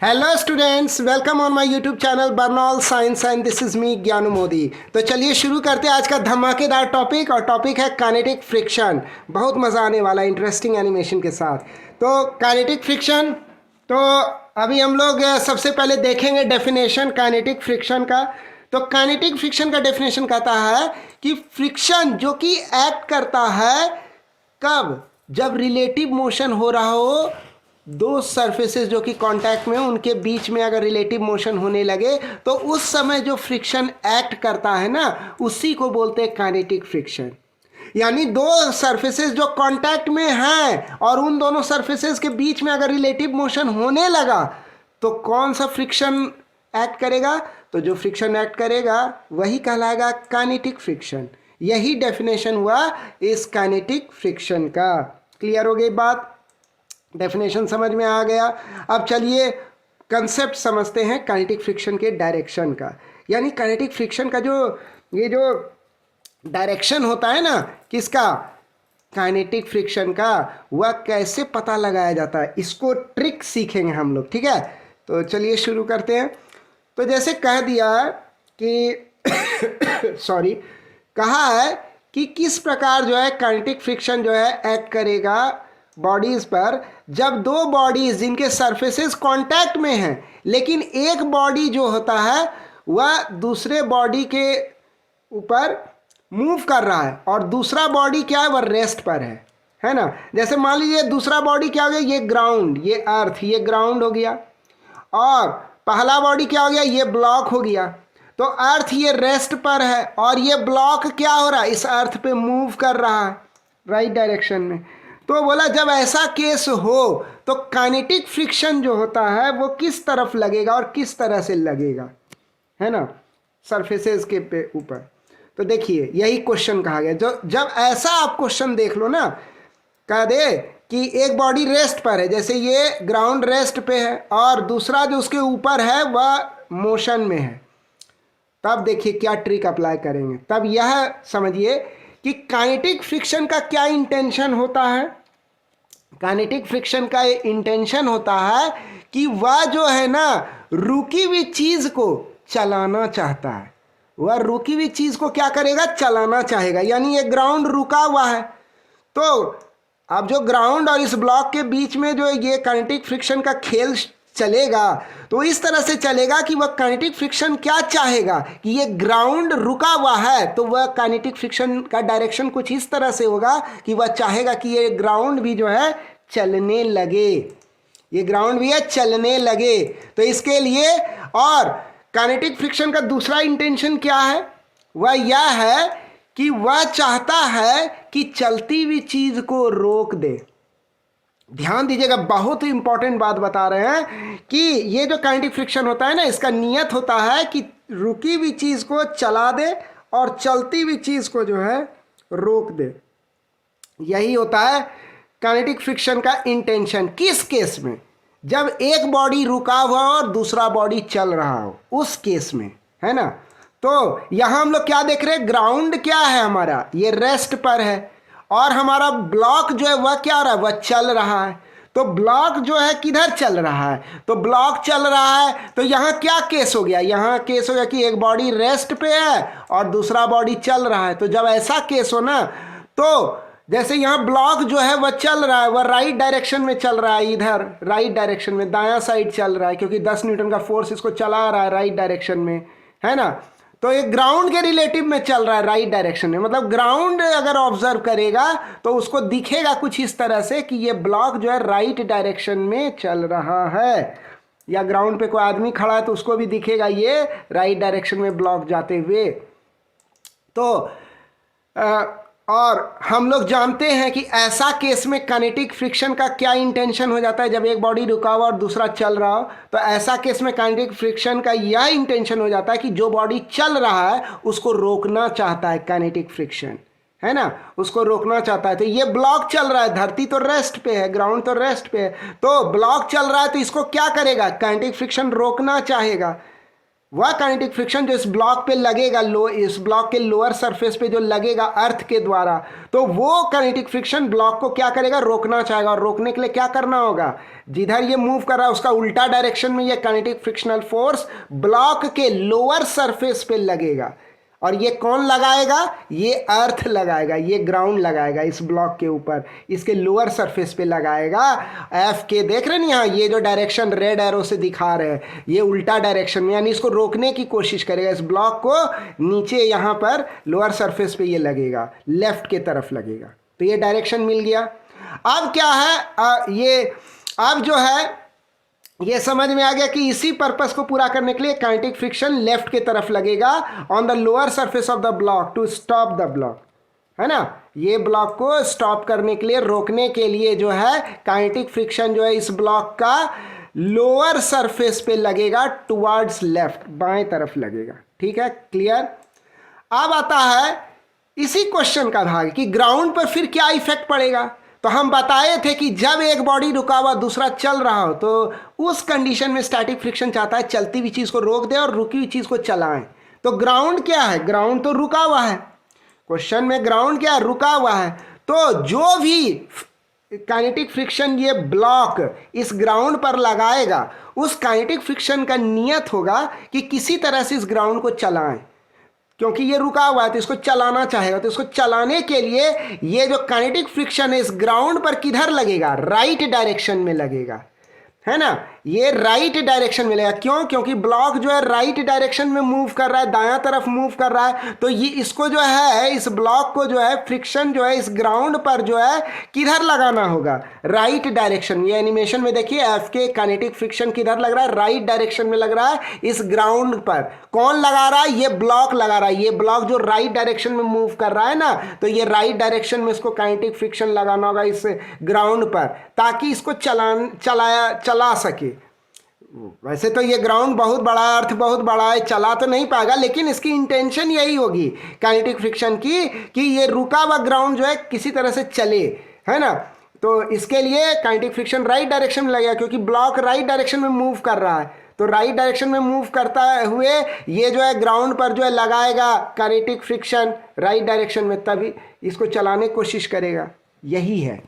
Hello students, welcome on my YouTube channel बर्नॉल science and this is me Gyanu Modi. तो चलिए शुरू करते हैं आज का धमाकेदार टॉपिक, और टॉपिक है काइनेटिक फ्रिक्शन। बहुत मज़ा आने वाला है इंटरेस्टिंग एनिमेशन के साथ। तो काइनेटिक फ्रिक्शन, तो अभी हम लोग सबसे पहले देखेंगे डेफिनेशन काइनेटिक फ्रिक्शन का। तो काइनेटिक फ्रिक्शन का डेफिनेशन कहता है कि फ्रिक्शन जो कि एक्ट करता है कब, जब रिलेटिव मोशन हो रहा हो, दो सरफेसेस जो कि कांटेक्ट में उनके बीच में अगर रिलेटिव मोशन होने लगे तो उस समय जो फ्रिक्शन एक्ट करता है ना, उसी को बोलते हैं काइनेटिक फ्रिक्शन। यानी दो सरफेसेस जो कांटेक्ट में हैं और उन दोनों सरफेसेस के बीच में अगर रिलेटिव मोशन होने लगा तो कौन सा फ्रिक्शन एक्ट करेगा? तो जो फ्रिक्शन एक्ट करेगा वही कहलाएगा काइनेटिक फ्रिक्शन। यही डेफिनेशन हुआ इस काइनेटिक फ्रिक्शन का। क्लियर हो गई बात? डेफिनेशन समझ में आ गया। अब चलिए कंसेप्ट समझते हैं काइनेटिक फ्रिक्शन के डायरेक्शन का। यानी काइनेटिक फ्रिक्शन का ये जो डायरेक्शन होता है ना, किसका? काइनेटिक फ्रिक्शन का, वह कैसे पता लगाया जाता है, इसको ट्रिक सीखेंगे हम लोग। ठीक है, तो चलिए शुरू करते हैं। तो जैसे कह दिया कि सॉरी, कहा है कि किस प्रकार जो है काइनेटिक फ्रिक्शन जो है एक्ट करेगा बॉडीज पर, जब दो बॉडीज जिनके सरफेसेस कांटेक्ट में हैं, लेकिन एक बॉडी जो होता है वह दूसरे बॉडी के ऊपर मूव कर रहा है और दूसरा बॉडी क्या है, वह रेस्ट पर है ना। जैसे मान लीजिए दूसरा बॉडी क्या हो गया, ये ग्राउंड, ये अर्थ, ये ग्राउंड हो गया, और पहला बॉडी क्या हो गया, ये ब्लॉक हो गया। तो अर्थ ये रेस्ट पर है और ये ब्लॉक क्या हो रहा है, इस अर्थ पे मूव कर रहा है राइट डायरेक्शन में। तो बोला जब ऐसा केस हो तो काइनेटिक फ्रिक्शन जो होता है वो किस तरफ लगेगा और किस तरह से लगेगा, है ना, सरफेसेस के पे ऊपर। तो देखिए यही क्वेश्चन कहा गया। जो जब ऐसा आप क्वेश्चन देख लो ना, कह दे कि एक बॉडी रेस्ट पर है, जैसे ये ग्राउंड रेस्ट पे है और दूसरा जो उसके ऊपर है वह मोशन में है, तब देखिए क्या ट्रिक अप्लाई करेंगे। तब यह समझिए कि काइनेटिक फ्रिक्शन का क्या इंटेंशन होता है। काइनेटिक फ्रिक्शन का ये इंटेंशन होता है कि वह जो है ना रुकी हुई चीज को चलाना चाहता है। वह रुकी हुई चीज को क्या करेगा, चलाना चाहेगा। यानी ये ग्राउंड रुका हुआ है, तो अब जो ग्राउंड और इस ब्लॉक के बीच में जो ये काइनेटिक फ्रिक्शन का खेल चलेगा तो इस तरह से चलेगा कि वह काइनेटिक फ्रिक्शन क्या चाहेगा कि ये ग्राउंड रुका हुआ है, तो वह काइनेटिक फ्रिक्शन का डायरेक्शन कुछ इस तरह से होगा कि वह चाहेगा कि ये ग्राउंड भी जो है चलने लगे, ये ग्राउंड भी है चलने लगे। तो इसके लिए, और काइनेटिक फ्रिक्शन का दूसरा इंटेंशन क्या है, वह यह है कि वह चाहता है कि चलती हुई चीज को रोक दे। ध्यान दीजिएगा, बहुत ही इंपॉर्टेंट बात बता रहे हैं कि ये जो काइनेटिक फ्रिक्शन होता है ना, इसका नियत होता है कि रुकी हुई चीज को चला दे और चलती हुई चीज को जो है रोक दे। यही होता है काइनेटिक फ्रिक्शन का इंटेंशन। किस केस में? जब एक बॉडी रुका हुआ और दूसरा बॉडी चल रहा हो, उस केस में, है ना। तो यहां हम लोग क्या देख रहे हैं, ग्राउंड क्या है हमारा, ये रेस्ट पर है, और हमारा ब्लॉक जो है वह क्या हो रहा है, वह चल रहा है। तो ब्लॉक जो है किधर चल रहा है, तो ब्लॉक चल रहा है। तो यहाँ क्या केस हो गया, यहाँ केस हो गया कि एक बॉडी रेस्ट पे है और दूसरा बॉडी चल रहा है। तो जब ऐसा केस हो ना, तो जैसे यहाँ ब्लॉक जो है वह चल रहा है, वह राइट डायरेक्शन में चल रहा है, इधर राइट डायरेक्शन में, दायां साइड चल रहा है, क्योंकि 10 न्यूटन का फोर्स इसको चला रहा है राइट डायरेक्शन में, है ना। तो एक ग्राउंड के रिलेटिव में चल रहा है राइट डायरेक्शन में। मतलब ग्राउंड अगर ऑब्जर्व करेगा तो उसको दिखेगा कुछ इस तरह से कि ये ब्लॉक जो है राइट डायरेक्शन में चल रहा है, या ग्राउंड पे कोई आदमी खड़ा है तो उसको भी दिखेगा ये राइट डायरेक्शन में ब्लॉक जाते हुए। तो और हम लोग जानते हैं कि ऐसा केस में काइनेटिक फ्रिक्शन का क्या इंटेंशन हो जाता है, जब एक बॉडी रुका हुआ और दूसरा चल रहा हो, तो ऐसा केस में काइनेटिक फ्रिक्शन का यह इंटेंशन हो जाता है कि जो बॉडी चल रहा है उसको रोकना चाहता है काइनेटिक फ्रिक्शन, है ना, उसको रोकना चाहता है। तो ये ब्लॉक चल रहा है, धरती तो रेस्ट पे है, ग्राउंड तो रेस्ट पे है, तो ब्लॉक चल रहा है तो इसको क्या करेगा, काइनेटिक फ्रिक्शन रोकना चाहेगा, वह काइनेटिक फ्रिक्शन जो इस ब्लॉक पे लगेगा, इस ब्लॉक के लोअर सरफेस पे जो लगेगा अर्थ के द्वारा, तो वो काइनेटिक फ्रिक्शन ब्लॉक को क्या करेगा, रोकना चाहेगा। और रोकने के लिए क्या करना होगा, जिधर ये मूव कर रहा है उसका उल्टा डायरेक्शन में ये काइनेटिक फ्रिक्शनल फोर्स ब्लॉक के लोअर सरफेस पे लगेगा। और ये कौन लगाएगा, ये अर्थ लगाएगा, ये ग्राउंड लगाएगा इस ब्लॉक के ऊपर, इसके लोअर सरफेस पे लगाएगा। एफ के देख रहे हैं यहाँ, ये जो डायरेक्शन रेड एरो से दिखा रहे हैं ये उल्टा डायरेक्शन में, यानी इसको रोकने की कोशिश करेगा। इस ब्लॉक को नीचे यहाँ पर लोअर सरफेस पे ये लगेगा, लेफ्ट के तरफ लगेगा। तो ये डायरेक्शन मिल गया। अब क्या है, ये अब जो है ये समझ में आ गया कि इसी पर्पस को पूरा करने के लिए काइनेटिक फ्रिक्शन लेफ्ट के तरफ लगेगा on the lower surface of the block to stop the block, है ना। ये ब्लॉक को स्टॉप करने के लिए, रोकने के लिए जो है काइनेटिक फ्रिक्शन जो है इस ब्लॉक का लोअर सरफेस पे लगेगा, टुवर्ड्स लेफ्ट, बाएं तरफ लगेगा। ठीक है, क्लियर। अब आता है इसी क्वेश्चन का भाग कि ग्राउंड पर फिर क्या इफेक्ट पड़ेगा। तो हम बताए थे कि जब एक बॉडी रुका हुआ दूसरा चल रहा हो, तो उस कंडीशन में स्टैटिक फ्रिक्शन चाहता है चलती हुई चीज को रोक दे और रुकी हुई चीज को चलाएं। तो ग्राउंड क्या है, ग्राउंड तो रुका हुआ है। क्वेश्चन में ग्राउंड क्या है, रुका हुआ है। तो जो भी काइनेटिक फ्रिक्शन ये ब्लॉक इस ग्राउंड पर लगाएगा, उस काइनेटिक फ्रिक्शन का नियत होगा कि किसी तरह से इस ग्राउंड को चलाएं, क्योंकि ये रुका हुआ है तो इसको चलाना चाहेगा। तो इसको चलाने के लिए ये जो काइनेटिक फ्रिक्शन है इस ग्राउंड पर किधर लगेगा, राइट डायरेक्शन में लगेगा, है ना। ये राइट डायरेक्शन में लगेगा। क्यों, क्योंकि ब्लॉक जो है राइट डायरेक्शन में मूव कर रहा है, दायां तरफ मूव कर रहा है। तो ये इसको जो है, इस ब्लॉक को जो है फ्रिक्शन जो है इस ग्राउंड पर जो है किधर लगाना होगा, राइट डायरेक्शन। ये एनिमेशन में देखिए एफ के काइनेटिक फ्रिक्शन किधर लग रहा है, राइट डायरेक्शन में लग रहा है इस ग्राउंड पर। कौन लगा रहा है, ये ब्लॉक लगा रहा है। ये ब्लॉक जो राइट डायरेक्शन में मूव कर रहा है ना, तो ये राइट डायरेक्शन में इसको काइनेटिक फ्रिक्शन लगाना होगा इस ग्राउंड पर, ताकि इसको चला सके। वैसे तो ये ग्राउंड बहुत बड़ा, अर्थ बहुत बड़ा है, चला तो नहीं पाएगा, लेकिन इसकी इंटेंशन यही होगी काइनेटिक फ्रिक्शन की कि ये रुका हुआ ग्राउंड जो है किसी तरह से चले, है ना। तो इसके लिए काइनेटिक फ्रिक्शन राइट डायरेक्शन में लगेगा, क्योंकि ब्लॉक राइट डायरेक्शन में मूव कर रहा है। तो राइट डायरेक्शन में मूव करता हुए ये जो है ग्राउंड पर जो है लगाएगा काइनेटिक फ्रिक्शन राइट डायरेक्शन में, तभी इसको चलाने की कोशिश करेगा। यही है।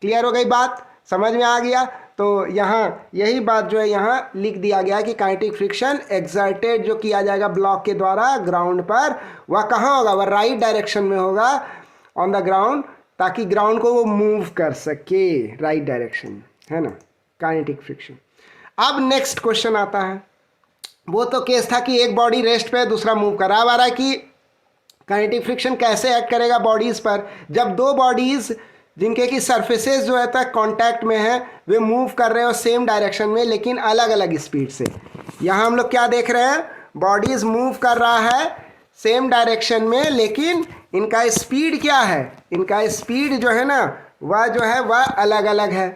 क्लियर हो गई बात, समझ में आ गया। तो यहाँ यही बात जो है यहाँ लिख दिया गया है कि काइनेटिक फ्रिक्शन एक्सर्टेड जो किया जाएगा ब्लॉक के द्वारा ग्राउंड पर, वह कहाँ होगा, वह राइट डायरेक्शन में होगा ऑन द ग्राउंड, ताकि ग्राउंड को वो मूव कर सके राइट डायरेक्शन में, है ना, काइनेटिक फ्रिक्शन। अब नेक्स्ट क्वेश्चन आता है। वो तो केस था कि एक बॉडी रेस्ट पे दूसरा मूव कर रहा है। अब आ रहा है कि काइनेटिक फ्रिक्शन कैसे एक्ट करेगा बॉडीज पर जब दो बॉडीज जिनके की सरफेसेस जो है तक कांटेक्ट में है, वे मूव कर रहे हो सेम डायरेक्शन में लेकिन अलग अलग स्पीड से। यहाँ हम लोग क्या देख रहे हैं, बॉडीज मूव कर रहा है सेम डायरेक्शन में, लेकिन इनका स्पीड क्या है, इनका स्पीड जो है ना वह अलग अलग है।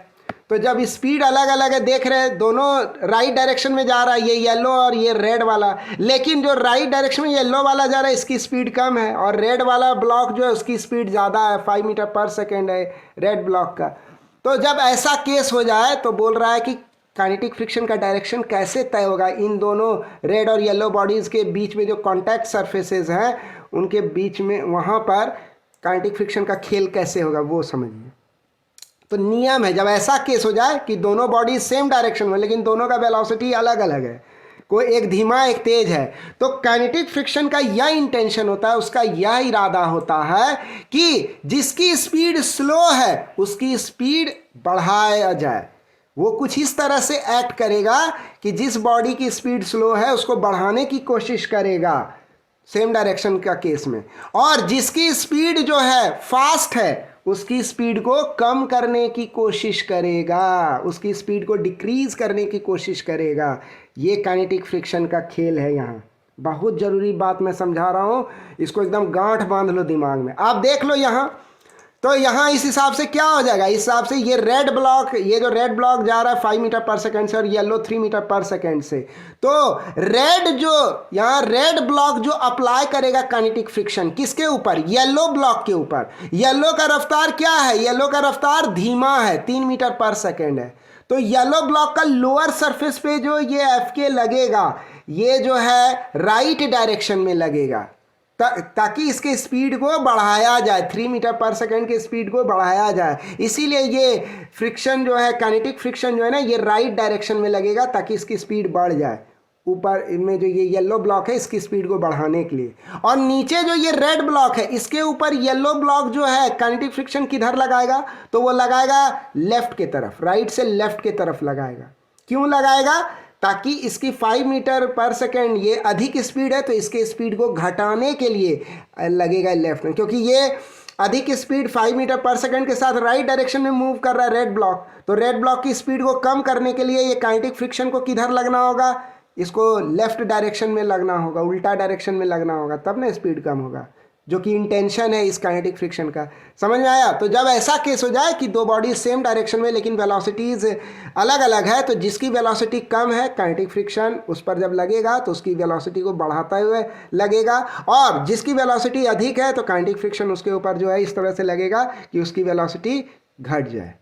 तो जब स्पीड अलग अलग है, देख रहे हैं दोनों राइट डायरेक्शन में जा रहा है, ये येलो और ये रेड वाला, लेकिन जो राइट डायरेक्शन में येलो वाला जा रहा है इसकी स्पीड कम है, और रेड वाला ब्लॉक जो है उसकी स्पीड ज़्यादा है, 5 मीटर पर सेकेंड है रेड ब्लॉक का। तो जब ऐसा केस हो जाए तो बोल रहा है कि काइनेटिक फ्रिक्शन का डायरेक्शन कैसे तय होगा, इन दोनों रेड और येलो बॉडीज़ के बीच में जो कॉन्टैक्ट सर्फेसेज हैं उनके बीच में, वहाँ पर काइनेटिक फ्रिक्शन का खेल कैसे होगा वो समझिए। तो नियम है, जब ऐसा केस हो जाए कि दोनों बॉडी सेम डायरेक्शन में लेकिन दोनों का वेलोसिटी अलग अलग है, कोई एक धीमा एक तेज है, तो काइनेटिक फ्रिक्शन का यह इंटेंशन होता है, उसका यह इरादा होता है कि जिसकी स्पीड स्लो है उसकी स्पीड बढ़ाया जाए। वो कुछ इस तरह से एक्ट करेगा कि जिस बॉडी की स्पीड स्लो है उसको बढ़ाने की कोशिश करेगा सेम डायरेक्शन का केस में, और जिसकी स्पीड जो है फास्ट है उसकी स्पीड को कम करने की कोशिश करेगा, उसकी स्पीड को डिक्रीज करने की कोशिश करेगा। ये काइनेटिक फ्रिक्शन का खेल है। यहाँ बहुत ज़रूरी बात मैं समझा रहा हूँ, इसको एकदम गांठ बांध लो दिमाग में। आप देख लो यहाँ, तो यहाँ इस हिसाब से क्या हो जाएगा, इस हिसाब से ये रेड ब्लॉक, ये जो रेड ब्लॉक जा रहा है 5 मीटर पर सेकेंड से और येलो 3 मीटर पर सेकेंड से, तो रेड जो यहाँ रेड ब्लॉक जो अप्लाई करेगा काइनेटिक फ्रिक्शन किसके ऊपर, येलो ब्लॉक के ऊपर। येलो का रफ्तार क्या है, येलो का रफ्तार धीमा है, 3 मीटर पर सेकेंड है। तो येलो ब्लॉक का लोअर सरफेस पे जो ये एफ के लगेगा, ये जो है राइट डायरेक्शन में लगेगा, ताकि इसके स्पीड को बढ़ाया जाए, 3 मीटर पर सेकेंड के स्पीड को बढ़ाया जाए। इसीलिए ये फ्रिक्शन जो है, काइनेटिक फ्रिक्शन जो है ना, ये राइट डायरेक्शन में लगेगा ताकि इसकी स्पीड बढ़ जाए। ऊपर में जो ये येलो ब्लॉक है इसकी स्पीड को बढ़ाने के लिए, और नीचे जो ये रेड ब्लॉक है इसके ऊपर येलो ब्लॉक जो है काइनेटिक फ्रिक्शन किधर लगाएगा, तो वो लगाएगा लेफ्ट के तरफ, राइट से लेफ्ट के तरफ लगाएगा। क्यों लगाएगा? ताकि इसकी 5 मीटर पर सेकेंड ये अधिक स्पीड है, तो इसके स्पीड को घटाने के लिए लगेगा लेफ्ट में, क्योंकि ये अधिक स्पीड 5 मीटर पर सेकेंड के साथ राइट डायरेक्शन में मूव कर रहा है रेड ब्लॉक, तो रेड ब्लॉक की स्पीड को कम करने के लिए ये काइनेटिक फ्रिक्शन को किधर लगना होगा, इसको लेफ्ट डायरेक्शन में लगना होगा, उल्टा डायरेक्शन में लगना होगा, तब ना स्पीड कम होगा, जो कि इंटेंशन है इस काइनेटिक फ्रिक्शन का। समझ में आया? तो जब ऐसा केस हो जाए कि दो बॉडी सेम डायरेक्शन में लेकिन वेलोसिटीज अलग अलग है, तो जिसकी वेलोसिटी कम है काइनेटिक फ्रिक्शन उस पर जब लगेगा तो उसकी वेलोसिटी को बढ़ाते हुए लगेगा, और जिसकी वेलोसिटी अधिक है तो काइनेटिक फ्रिक्शन उसके ऊपर जो है इस तरह से लगेगा कि उसकी वेलोसिटी घट जाए।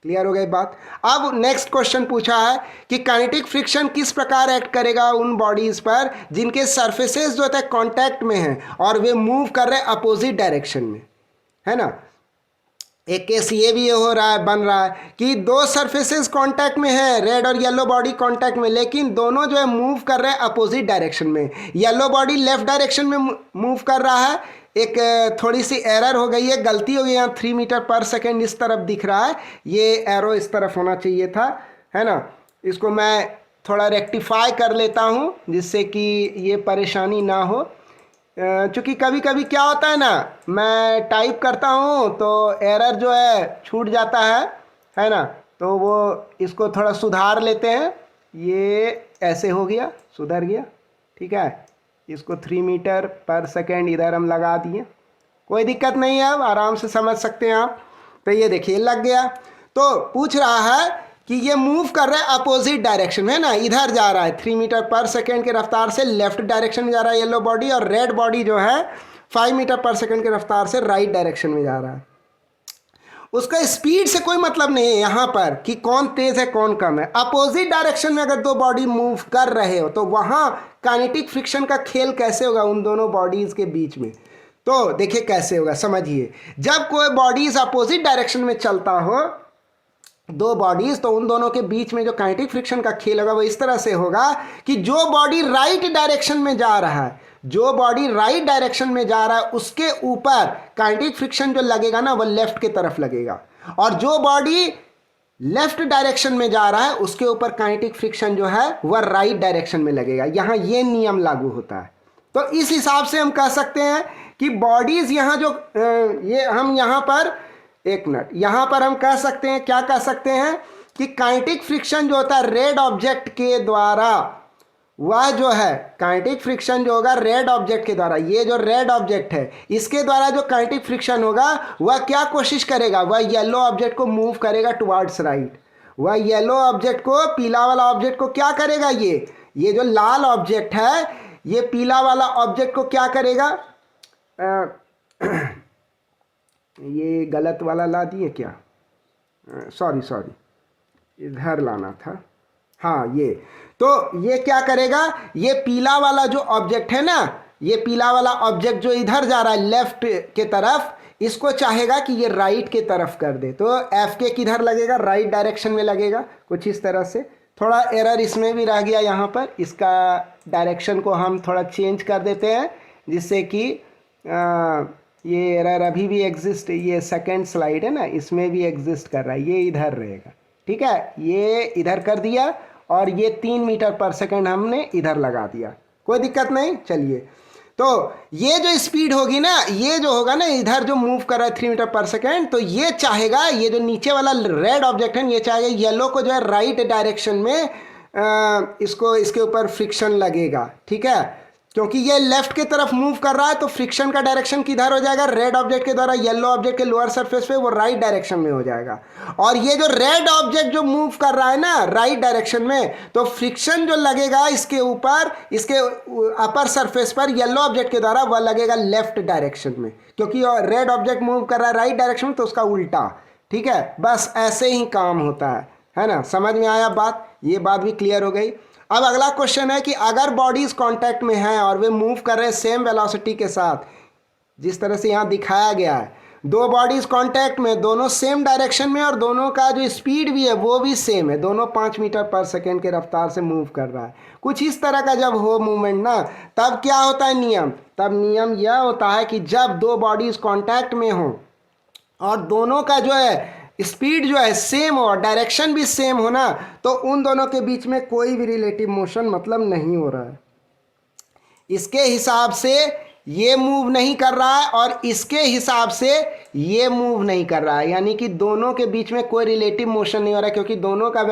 क्लियर हो गई बात? अब नेक्स्ट क्वेश्चन पूछा है कि काइनेटिक फ्रिक्शन किस प्रकार एक्ट करेगा उन बॉडीज पर जिनके सरफेसेस जो होता है कांटेक्ट में हैं और वे मूव कर रहे हैं अपोजिट डायरेक्शन में, है ना। एक केस ये भी हो रहा है, बन रहा है कि दो सरफेसेस कांटेक्ट में हैं, रेड और येलो बॉडी कांटेक्ट में, लेकिन दोनों जो है मूव कर रहे हैं अपोजिट डायरेक्शन में। येलो बॉडी लेफ्ट डायरेक्शन में मूव कर रहा है, एक थोड़ी सी एरर हो गई है, गलती हो गई, यहाँ 3 मीटर पर सेकेंड इस तरफ दिख रहा है, ये एरो इस तरफ होना चाहिए था, है ना। इसको मैं थोड़ा रेक्टिफाई कर लेता हूँ जिससे कि ये परेशानी ना हो, चूँकि कभी कभी क्या होता है ना, मैं टाइप करता हूँ तो एरर जो है छूट जाता है ना, तो वो इसको थोड़ा सुधार लेते हैं। ये ऐसे हो गया, सुधर गया, ठीक है। इसको 3 मीटर पर सेकेंड इधर हम लगा दिए, कोई दिक्कत नहीं है, अब आराम से समझ सकते हैं आप। तो ये देखिए लग गया। तो पूछ रहा है कि ये मूव कर रहा है अपोजिट डायरेक्शन में, है ना, इधर जा रहा है 3 मीटर पर सेकेंड के रफ्तार से लेफ्ट डायरेक्शन में जा रहा है येलो बॉडी, और रेड बॉडी जो है 5 मीटर पर सेकेंड के रफ्तार से राइट डायरेक्शन में जा रहा है। उसका स्पीड से कोई मतलब नहीं है यहाँ पर कि कौन तेज है कौन कम है। अपोजिट डायरेक्शन में अगर दो बॉडी मूव कर रहे हो तो वहाँ काइनेटिक फ्रिक्शन का खेल कैसे होगा उन दोनों बॉडीज के बीच में। तो देखिए कैसे होगा, समझिए। जब कोई बॉडीज अपोजिट डायरेक्शन में चलता हो दो बॉडीज, तो उन दोनों के बीच में जो काइनेटिक फ्रिक्शन का खेल होगा वो इस तरह से होगा कि जो बॉडी राइट डायरेक्शन में जा रहा है, जो बॉडी राइट डायरेक्शन में जा रहा है उसके ऊपर काइनेटिक फ्रिक्शन जो लगेगा ना वो लेफ्ट की तरफ लगेगा, और जो बॉडी लेफ्ट डायरेक्शन में जा रहा है उसके ऊपर काइनेटिक फ्रिक्शन जो है वह राइट डायरेक्शन में लगेगा। यहां ये नियम लागू होता है। तो इस हिसाब से हम कह सकते हैं कि बॉडीज यहां जो ये हम यहां पर एक मिनट, यहां पर हम कह सकते हैं, क्या कह सकते हैं कि काइनेटिक फ्रिक्शन जो होता है रेड ऑब्जेक्ट के द्वारा, वह जो है काइनेटिक फ्रिक्शन जो होगा रेड ऑब्जेक्ट के द्वारा, ये जो रेड ऑब्जेक्ट है इसके द्वारा जो काइनेटिक फ्रिक्शन होगा वह क्या कोशिश करेगा, वह येलो ऑब्जेक्ट को मूव करेगा टुवर्ड्स राइट। वह येलो ऑब्जेक्ट को, पीला वाला ऑब्जेक्ट को क्या करेगा, ये जो लाल ऑब्जेक्ट है ये पीला वाला ऑब्जेक्ट को क्या करेगा, ये गलत वाला ला दिए क्या, सॉरी इधर लाना था, हाँ ये। तो ये क्या करेगा, ये पीला वाला जो ऑब्जेक्ट है ना, ये पीला वाला ऑब्जेक्ट जो इधर जा रहा है लेफ्ट के तरफ, इसको चाहेगा कि ये राइट के तरफ कर दे। तो एफ के किधर लगेगा, राइट डायरेक्शन में लगेगा, कुछ इस तरह से। थोड़ा एरर इसमें भी रह गया यहाँ पर, इसका डायरेक्शन को हम थोड़ा चेंज कर देते हैं जिससे कि ये एरर अभी भी एग्जिस्ट, ये सेकेंड स्लाइड है ना इसमें भी एग्जिस्ट कर रहा है, ये इधर रहेगा, ठीक है। ये इधर कर दिया और ये 3 मीटर पर सेकेंड हमने इधर लगा दिया, कोई दिक्कत नहीं। चलिए, तो ये जो स्पीड होगी ना, ये जो होगा ना इधर जो मूव कर रहा है 3 मीटर पर सेकेंड, तो ये चाहेगा, ये जो नीचे वाला रेड ऑब्जेक्ट है ये चाहेगा येलो को जो है राइट डायरेक्शन में इसको, इसके ऊपर फ्रिक्शन लगेगा, ठीक है। क्योंकि ये लेफ्ट की तरफ मूव कर रहा है तो फ्रिक्शन का डायरेक्शन किधर हो जाएगा, रेड ऑब्जेक्ट के द्वारा येलो ऑब्जेक्ट के लोअर सरफेस पे, वो राइट डायरेक्शन में हो जाएगा। और ये जो रेड ऑब्जेक्ट जो मूव कर रहा है ना राइट डायरेक्शन में, तो फ्रिक्शन जो लगेगा इसके ऊपर, इसके अपर सरफेस पर येलो ऑब्जेक्ट के द्वारा, वह लगेगा लेफ्ट डायरेक्शन में, क्योंकि रेड ऑब्जेक्ट मूव कर रहा है राइट डायरेक्शन में तो उसका उल्टा, ठीक है। बस ऐसे ही काम होता है ना। समझ में आया बात, ये बात भी क्लियर हो गई। अब अगला क्वेश्चन है कि अगर बॉडीज कांटेक्ट में हैं और वे मूव कर रहे हैं सेम वेलोसिटी के साथ, जिस तरह से यहाँ दिखाया गया है, दो बॉडीज कांटेक्ट में, दोनों सेम डायरेक्शन में और दोनों का जो स्पीड भी है वो भी सेम है, दोनों 5 मीटर पर सेकेंड के रफ्तार से मूव कर रहा है, कुछ इस तरह का जब हो मूवमेंट ना, तब क्या होता है नियम, तब नियम यह होता है कि जब दो बॉडीज कांटेक्ट में हो और दोनों का जो है स्पीड जो है सेम हो और डायरेक्शन भी सेम हो ना, तो उन दोनों के बीच में कोई भी रिलेटिव मोशन मतलब नहीं हो रहा है। इसके हिसाब से ये मूव नहीं कर रहा है और इसके हिसाब से ये मूव नहीं कर रहा है, यानी कि दोनों के बीच में कोई रिलेटिव मोशन नहीं हो रहा है, क्योंकि दोनों का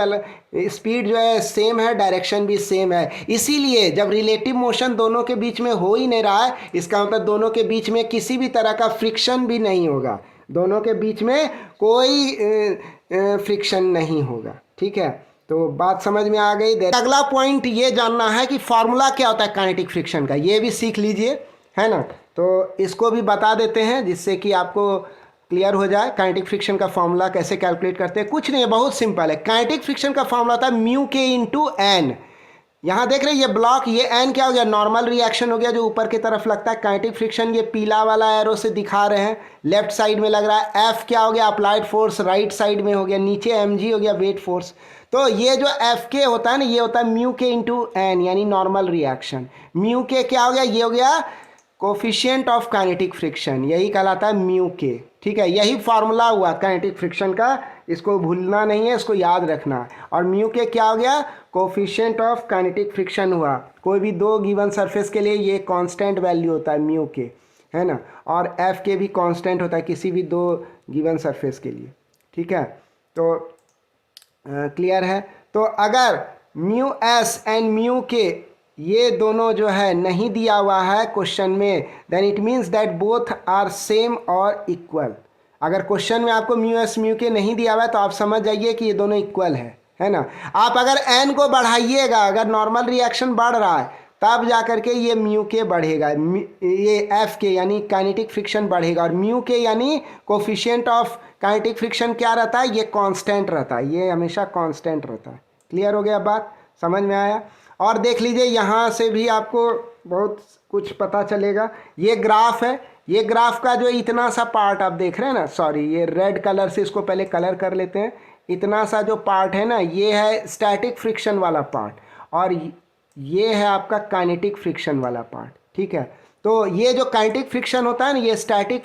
स्पीड जो है सेम है, डायरेक्शन भी सेम है। इसीलिए जब रिलेटिव मोशन दोनों के बीच में हो ही नहीं रहा है, इसका मतलब दोनों के बीच में किसी भी तरह का फ्रिक्शन भी नहीं होगा, दोनों के बीच में कोई फ्रिक्शन नहीं होगा। ठीक है, तो बात समझ में आ गई। अगला पॉइंट ये जानना है कि फॉर्मूला क्या होता है काइनेटिक फ्रिक्शन का, ये भी सीख लीजिए, है ना। तो इसको भी बता देते हैं जिससे कि आपको क्लियर हो जाए काइनेटिक फ्रिक्शन का फॉर्मूला कैसे कैलकुलेट करते हैं। कुछ नहीं है, बहुत सिंपल है। काइनेटिक फ्रिक्शन का फॉर्मूला था म्यू के इंटू एन। यहाँ देख रहे हैं ये ब्लॉक, ये एन क्या हो गया, नॉर्मल रिएक्शन हो गया जो ऊपर की तरफ लगता है। काइनेटिक फ्रिक्शन ये पीला वाला एरो से दिखा रहे हैं, लेफ्ट साइड में लग रहा है। एफ क्या हो गया, अप्लाइड फोर्स, राइट साइड में हो गया। नीचे एम जी हो गया, वेट फोर्स। तो ये जो एफ के होता है ना, ये होता है म्यू के इंटू एन, यानी नॉर्मल रिएक्शन। म्यू के क्या हो गया, ये हो गया कोफिशिएंट ऑफ काइनेटिक फ्रिक्शन, यही कहलाता है म्यू के। ठीक है, यही फार्मूला हुआ काइनेटिक फ्रिक्शन का, इसको भूलना नहीं है, इसको याद रखना है। और म्यू के क्या हो गया, कोफिशिएंट ऑफ काइनेटिक फ्रिक्शन हुआ। कोई भी दो गिवन सरफेस के लिए ये कांस्टेंट वैल्यू होता है म्यू के, है ना। और एफ के भी कांस्टेंट होता है किसी भी दो गिवन सरफेस के लिए। ठीक है, तो क्लियर है। तो अगर म्यू एस एंड म्यू के ये दोनों जो है नहीं दिया हुआ है क्वेश्चन में, then it means that both are same और इक्वल। अगर क्वेश्चन में आपको म्यू एस म्यू के नहीं दिया हुआ है तो आप समझ जाइए कि ये दोनों इक्वल है ना। आप अगर एन को बढ़ाइएगा, अगर नॉर्मल रिएक्शन बढ़ रहा है तब जा करके ये म्यू के बढ़ेगा, ये एफ के यानी काइनेटिक फ्रिक्शन बढ़ेगा। और म्यू के यानी कोफिशिएंट ऑफ काइनेटिक फ्रिक्शन क्या रहता है, ये कांस्टेंट रहता है, ये हमेशा कांस्टेंट रहता है। क्लियर हो गया, बात समझ में आया। और देख लीजिए यहाँ से भी आपको बहुत कुछ पता चलेगा। ये ग्राफ है, ये ग्राफ का जो इतना सा पार्ट आप देख रहे हैं ना, सॉरी ये रेड कलर से इसको पहले कलर कर लेते हैं। इतना सा जो पार्ट है ना, ये है स्टैटिक फ्रिक्शन वाला पार्ट और ये है आपका काइनेटिक फ्रिक्शन वाला पार्ट। ठीक है, तो ये जो काइनेटिक फ्रिक्शन होता है ना, ये स्टैटिक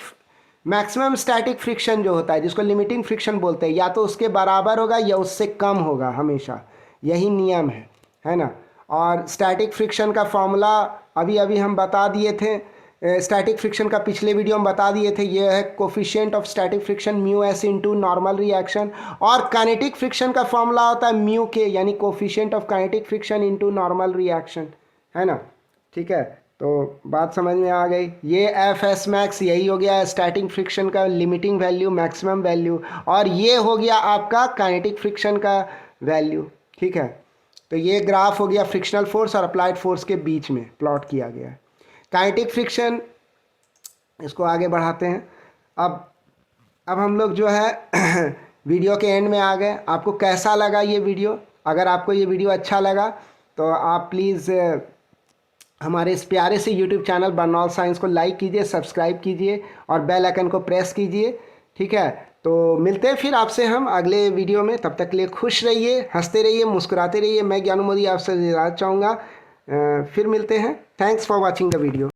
मैक्सिमम स्टैटिक फ्रिक्शन जो होता है, जिसको लिमिटिंग फ्रिक्शन बोलते हैं, या तो उसके बराबर होगा या उससे कम होगा, हमेशा यही नियम है ना। और स्टैटिक फ्रिक्शन का फॉर्मूला अभी अभी हम बता दिए थे, स्टैटिक फ्रिक्शन का पिछले वीडियो में बता दिए थे। ये है coefficient of static friction mu S into normal reaction. और काइनेटिक फ्रिक्शन का फॉर्मूला होता है म्यू के यानी coefficient of kinetic friction into normal reaction, है ना। ठीक है, तो बात समझ में आ गई। ये एफ एस मैक्स यही हो गया स्टैटिक फ्रिक्शन का लिमिटिंग वैल्यू, मैक्सिमम वैल्यू, और ये हो गया आपका काइनेटिक फ्रिक्शन का वैल्यू। ठीक है, तो ये ग्राफ हो गया फ्रिक्शनल फोर्स और अप्लाइड फोर्स के बीच में प्लॉट किया गया है काइनेटिक फ्रिक्शन। इसको आगे बढ़ाते हैं। अब हम लोग जो है वीडियो के एंड में आ गए। आपको कैसा लगा ये वीडियो? अगर आपको ये वीडियो अच्छा लगा तो आप प्लीज़ हमारे इस प्यारे से YouTube चैनल बर्नौल साइंस को लाइक कीजिए, सब्सक्राइब कीजिए और बेल आइकन को प्रेस कीजिए। ठीक है, तो मिलते हैं फिर आपसे हम अगले वीडियो में। तब तक के लिए खुश रहिए, हंसते रहिए, मुस्कुराते रहिए। मैं ज्ञानू मोदी आपसे इजाज़त चाहूँगा। फिर मिलते हैं। Thanks for watching the video.